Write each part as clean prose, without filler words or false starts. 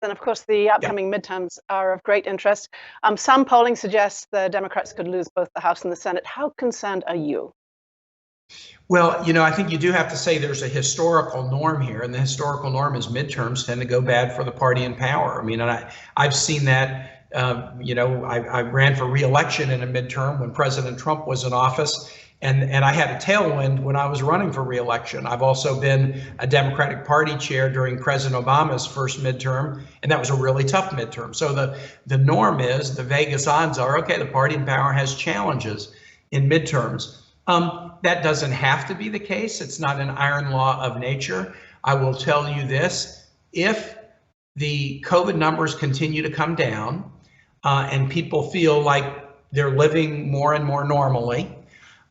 and of course the upcoming midterms are of great interest. Some polling suggests the Democrats could lose both the House and the Senate. How concerned are you? Well, I think you do have to say there's a historical norm here, and the historical norm is midterms tend to go bad for the party in power. I mean, and I've seen that. I ran for re-election in a midterm when President Trump was in office, and I had a tailwind when I was running for re-election. I've also been a Democratic Party chair during President Obama's first midterm, and that was a really tough midterm. So the norm is, the Vegas odds are, okay, the party in power has challenges in midterms. That doesn't have to be the case. It's not an iron law of nature. I will tell you this: if the COVID numbers continue to come down and people feel like they're living more and more normally,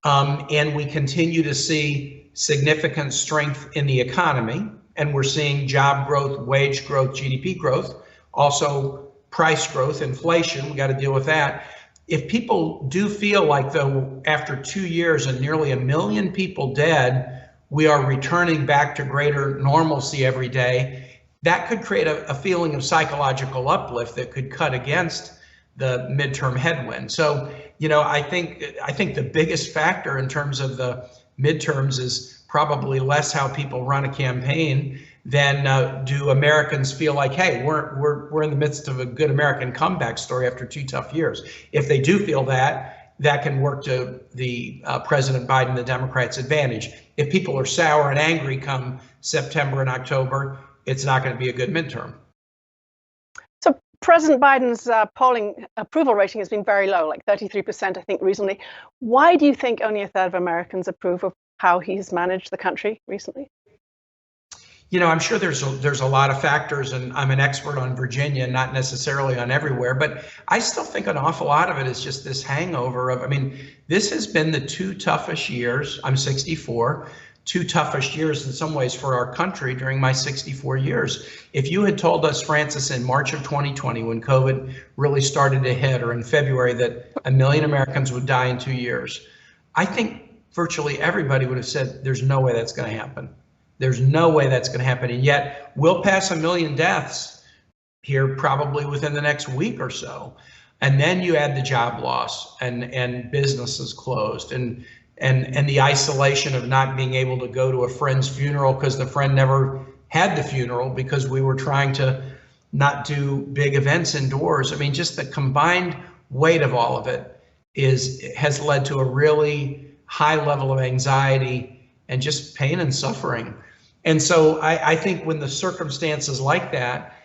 and we continue to see significant strength in the economy, and we're seeing job growth, wage growth, GDP growth, also price growth, inflation, we got to deal with that. If people do feel like, though, after 2 years and nearly 1 million people dead, we are returning back to greater normalcy every day, that could create a feeling of psychological uplift that could cut against the midterm headwind. So, I think the biggest factor in terms of the midterms is probably less how people run a campaign than do Americans feel like, hey, we're in the midst of a good American comeback story after 2 tough years. If they do feel that, that can work to the President Biden, the Democrats' advantage. If people are sour and angry come September and October, it's not going to be a good midterm. So President Biden's polling approval rating has been very low, like 33%, I think, recently. Why do you think only a third of Americans approve of how he's managed the country recently? I'm sure there's a lot of factors, and I'm an expert on Virginia, not necessarily on everywhere, but I still think an awful lot of it is just this hangover of, this has been the 2 toughest years. I'm 64, 2 toughest years in some ways for our country during my 64 years. If you had told us, Francis, in March of 2020, when COVID really started to hit, or in February, that 1 million Americans would die in 2 years, I think virtually everybody would have said, there's no way that's going to happen. There's no way that's going to happen. And yet we'll pass 1 million deaths here probably within the next week or so. And then you add the job loss and businesses closed and the isolation of not being able to go to a friend's funeral because the friend never had the funeral because we were trying to not do big events indoors. Just the combined weight of all of it has led to a really high level of anxiety and just pain and suffering. And so I think when the circumstances like that,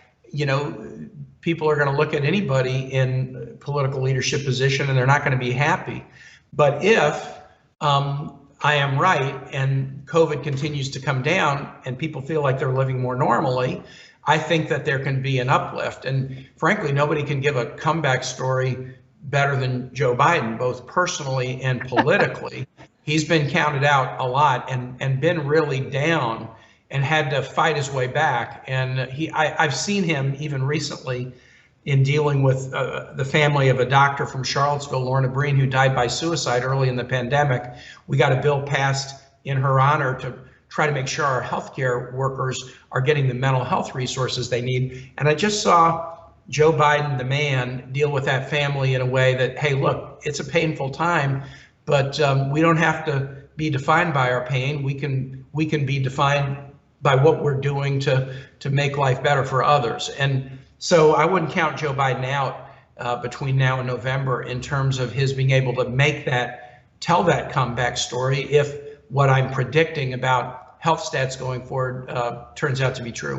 people are going to look at anybody in political leadership position and they're not going to be happy. But if I am right and COVID continues to come down and people feel like they're living more normally, I think that there can be an uplift. And frankly, nobody can give a comeback story better than Joe Biden, both personally and politically. He's been counted out a lot and been really down and had to fight his way back. And I've seen him even recently in dealing with the family of a doctor from Charlottesville, Lorna Breen, who died by suicide early in the pandemic. We got a bill passed in her honor to try to make sure our healthcare workers are getting the mental health resources they need. And I just saw Joe Biden, the man, deal with that family in a way that, hey, look, it's a painful time, but we don't have to be defined by our pain. We can be defined by what we're doing to make life better for others. And so I wouldn't count Joe Biden out between now and November in terms of his being able to tell that comeback story if what I'm predicting about health stats going forward turns out to be true.